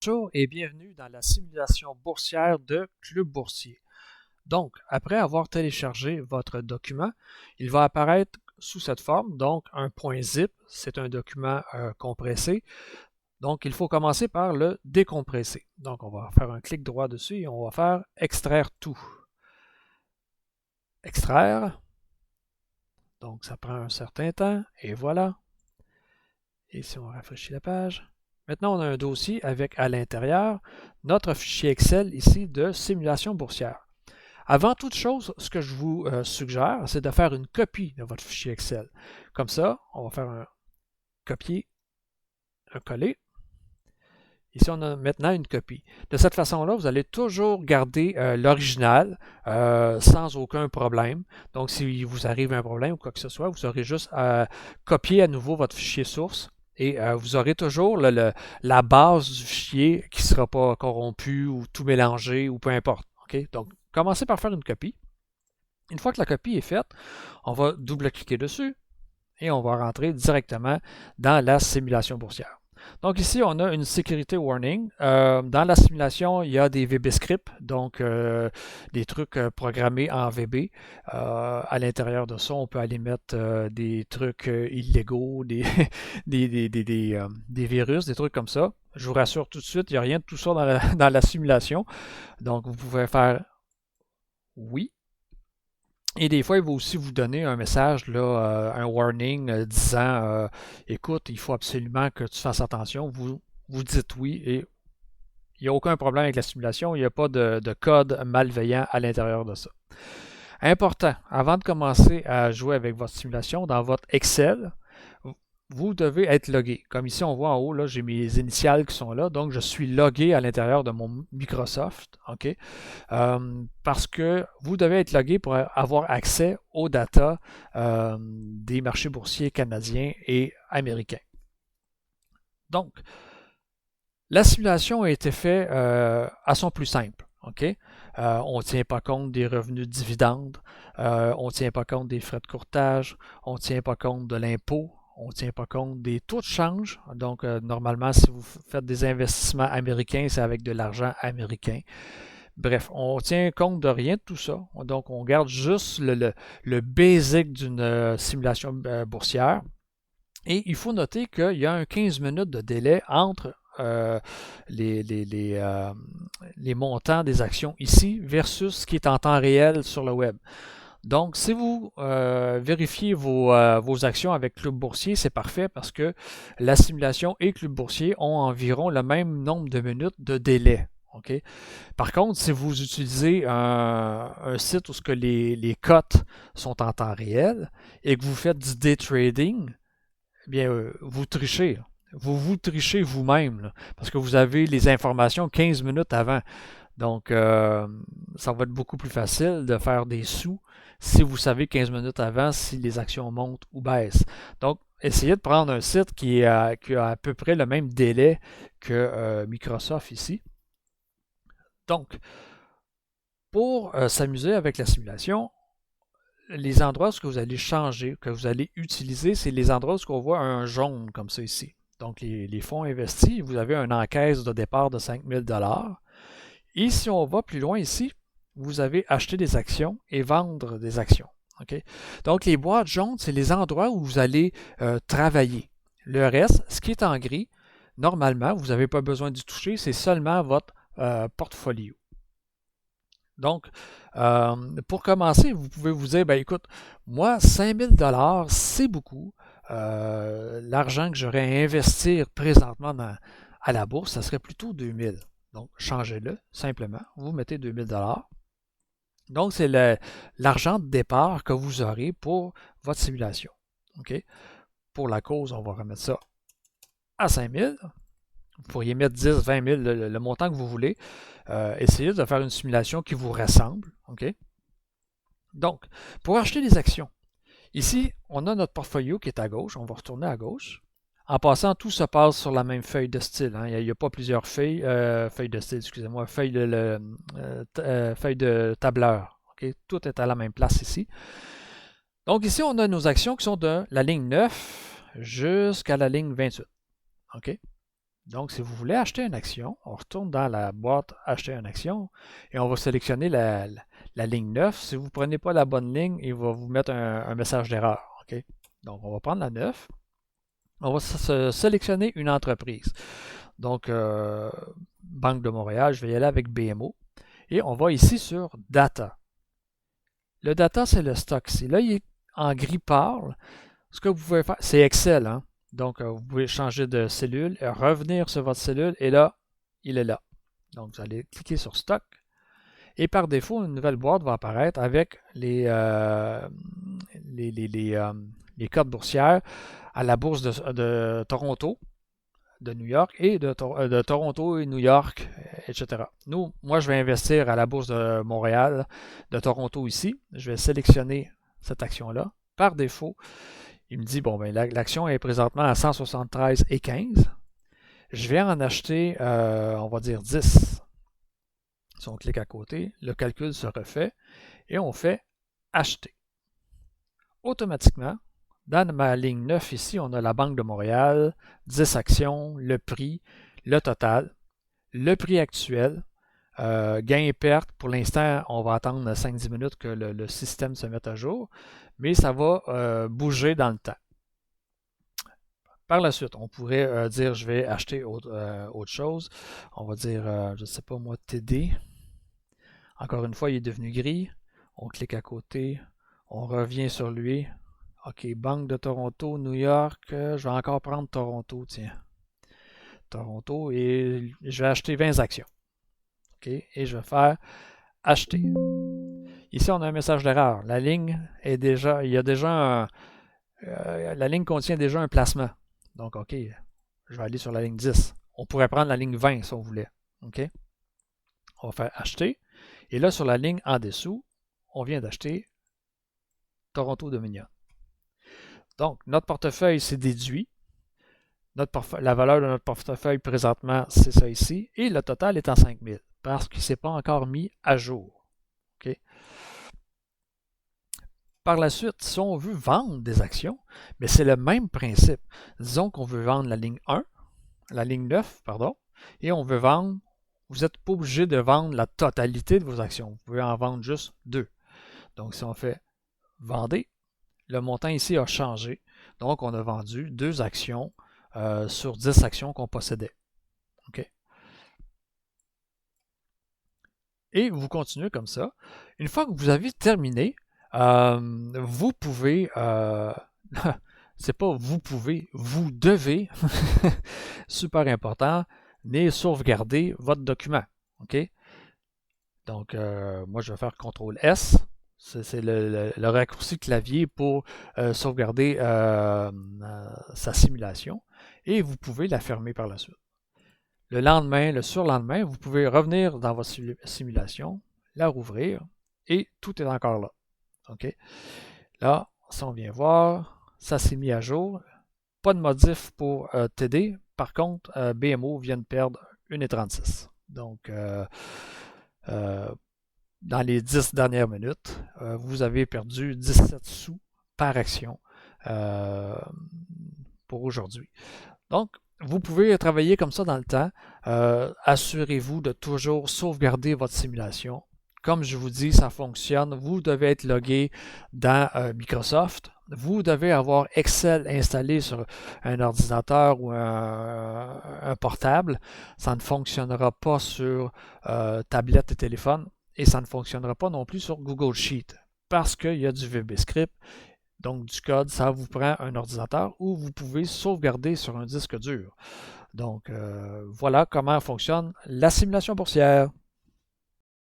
Bonjour et bienvenue dans la simulation boursière de Club Boursier. Donc, après avoir téléchargé votre document, il va apparaître sous cette forme, donc un .zip, c'est un document compressé. Donc, il faut commencer par le décompresser. Donc, on va faire un clic droit dessus et on va faire extraire tout. Extraire. Donc, ça prend un certain temps et voilà. Et si on rafraîchit la page, maintenant on a un dossier avec à l'intérieur notre fichier Excel ici de simulation boursière. Avant toute chose, ce que je vous suggère, c'est de faire une copie de votre fichier Excel. Comme ça, on va faire un copier, un coller. Ici, on a maintenant une copie. De cette façon-là, vous allez toujours garder l'original sans aucun problème. Donc, si vous arrive un problème ou quoi que ce soit, vous aurez juste à copier à nouveau votre fichier source et vous aurez toujours la base du fichier qui ne sera pas corrompue ou tout mélangé ou peu importe. Okay? Donc, commencez par faire une copie. Une fois que la copie est faite, on va double-cliquer dessus et on va rentrer directement dans la simulation boursière. Donc ici, on a une sécurité warning. Dans la simulation, il y a des VB scripts, donc des trucs programmés en VB. À l'intérieur de ça, on peut aller mettre des trucs illégaux, des virus, des trucs comme ça. Je vous rassure tout de suite, il n'y a rien de tout ça dans la simulation. Donc vous pouvez faire oui. Et des fois, il va aussi vous donner un message, là, un warning disant écoute, il faut absolument que tu fasses attention. Vous dites oui et il n'y a aucun problème avec la simulation. Il n'y a pas de code malveillant à l'intérieur de ça. Important, avant de commencer à jouer avec votre simulation, dans votre Excel, vous devez être logué. Comme ici, on voit en haut, là, j'ai mes initiales qui sont là. Donc, je suis logué à l'intérieur de mon Microsoft. OK? Parce que vous devez être logué pour avoir accès aux data des marchés boursiers canadiens et américains. Donc, la simulation a été faite à son plus simple. Okay? On ne tient pas compte des revenus de dividendes, on ne tient pas compte des frais de courtage, on ne tient pas compte de l'impôt, on ne tient pas compte des taux de change. Donc, normalement, si vous faites des investissements américains, c'est avec de l'argent américain. Bref, on tient compte de rien de tout ça. Donc, on garde juste le basic d'une simulation boursière. Et il faut noter qu'il y a un 15 minutes de délai entre les montants des actions ici versus ce qui est en temps réel sur le web. Donc, si vous vérifiez vos actions avec Club Boursier, c'est parfait parce que la simulation et Club Boursier ont environ le même nombre de minutes de délai. Okay? Par contre, si vous utilisez un site où ce que les cotes sont en temps réel et que vous faites du day trading, eh bien, vous trichez. Vous trichez vous-même parce que vous avez les informations 15 minutes avant. Donc, ça va être beaucoup plus facile de faire des sous si vous savez 15 minutes avant si les actions montent ou baissent. Donc, essayez de prendre un site qui a à peu près le même délai que Microsoft ici. Donc, pour s'amuser avec la simulation, les endroits où vous allez changer, que vous allez utiliser, c'est les endroits où on voit un jaune comme ça ici. Donc, les fonds investis, vous avez une encaisse de départ de 5 000 $. Et si on va plus loin ici, vous avez acheté des actions et vendre des actions. Okay? Donc, les boîtes jaunes, c'est les endroits où vous allez travailler. Le reste, ce qui est en gris, normalement, vous n'avez pas besoin d'y toucher, c'est seulement votre portfolio. Donc, pour commencer, vous pouvez vous dire, ben écoute, moi, 5 000 $, c'est beaucoup. L'argent que j'aurais à investir présentement à la bourse, ça serait plutôt 2 000. Donc, changez-le simplement. Vous mettez 2 000 $. Donc, c'est l'argent de départ que vous aurez pour votre simulation. Okay? Pour la cause, on va remettre ça à 5 000. Vous pourriez mettre 10, 20 000, le montant que vous voulez. Essayez de faire une simulation qui vous ressemble. Okay? Donc, pour acheter des actions, ici, on a notre portfolio qui est à gauche. On va retourner à gauche. En passant, tout se passe sur la même feuille de style. Hein. Il n'y a pas plusieurs feuilles de style, excusez-moi, feuille de tableur. Okay? Tout est à la même place ici. Donc ici, on a nos actions qui sont de la ligne 9 jusqu'à la ligne 28. Okay? Donc, si vous voulez acheter une action, on retourne dans la boîte Acheter une action et on va sélectionner la ligne 9. Si vous ne prenez pas la bonne ligne, il va vous mettre un message d'erreur. OK? Donc, on va prendre la 9. On va sélectionner une entreprise. Donc, Banque de Montréal, je vais y aller avec BMO. Et on va ici sur Data. Le data, c'est le stock ici. Là, il est en gris pâle. Ce que vous pouvez faire, c'est Excel. Hein? Donc, vous pouvez changer de cellule, revenir sur votre cellule, et là, il est là. Donc, vous allez cliquer sur Stock. Et par défaut, une nouvelle boîte va apparaître avec les codes boursières à la bourse de Toronto, de New York et de Toronto et New York, etc. Moi, je vais investir à la bourse de Montréal, de Toronto ici. Je vais sélectionner cette action-là. Par défaut, il me dit, bon, ben, l'action est présentement à 173,15. Je vais en acheter, on va dire 10. Si on clique à côté, le calcul se refait et on fait acheter. Automatiquement, dans ma ligne 9 ici, on a la Banque de Montréal, 10 actions, le prix, le total, le prix actuel, gain et perte. Pour l'instant, on va attendre 5-10 minutes que le système se mette à jour, mais ça va bouger dans le temps. Par la suite, on pourrait dire je vais acheter autre chose. On va dire, je ne sais pas moi, TD. Encore une fois, il est devenu gris. On clique à côté. On revient sur lui. OK, Banque de Toronto, New York. Je vais encore prendre Toronto, tiens. Toronto, et je vais acheter 20 actions. OK, et je vais faire acheter. Ici, on a un message d'erreur. La ligne est déjà, il y a déjà la ligne contient déjà un placement. Donc, OK, je vais aller sur la ligne 10. On pourrait prendre la ligne 20 si on voulait. OK? On va faire acheter. Et là, sur la ligne en dessous, on vient d'acheter Toronto Dominion. Donc, notre portefeuille s'est déduit. La valeur de notre portefeuille présentement, c'est ça ici. Et le total est en 5000 parce qu'il ne s'est pas encore mis à jour. OK? Par la suite, si on veut vendre des actions, mais c'est le même principe. Disons qu'on veut vendre la ligne 1, la ligne 9, pardon, et on veut vendre, vous n'êtes pas obligé de vendre la totalité de vos actions. Vous pouvez en vendre juste 2. Donc, si on fait vendre, le montant ici a changé. Donc, on a vendu 2 actions sur 10 actions qu'on possédait. OK? Et vous continuez comme ça. Une fois que vous avez terminé, vous pouvez, c'est pas vous pouvez, vous devez, super important, sauvegarder votre document. OK? Donc, moi, je vais faire CTRL S. C'est le raccourci clavier pour sauvegarder sa simulation. Et vous pouvez la fermer par la suite. Le lendemain, le surlendemain, vous pouvez revenir dans votre simulation, la rouvrir, et tout est encore là. OK? Là, si on vient voir, ça s'est mis à jour. Pas de modif pour TD. Par contre, BMO vient de perdre 1,36. Donc, dans les 10 dernières minutes, vous avez perdu 17 sous par action pour aujourd'hui. Donc, vous pouvez travailler comme ça dans le temps. Assurez-vous de toujours sauvegarder votre simulation. Comme je vous dis, ça fonctionne. Vous devez être logué dans Microsoft. Vous devez avoir Excel installé sur un ordinateur ou un portable. Ça ne fonctionnera pas sur tablette et téléphone. Et ça ne fonctionnera pas non plus sur Google Sheet parce qu'il y a du VBScript. Donc, du code, ça vous prend un ordinateur ou vous pouvez sauvegarder sur un disque dur. Donc, voilà comment fonctionne la simulation boursière.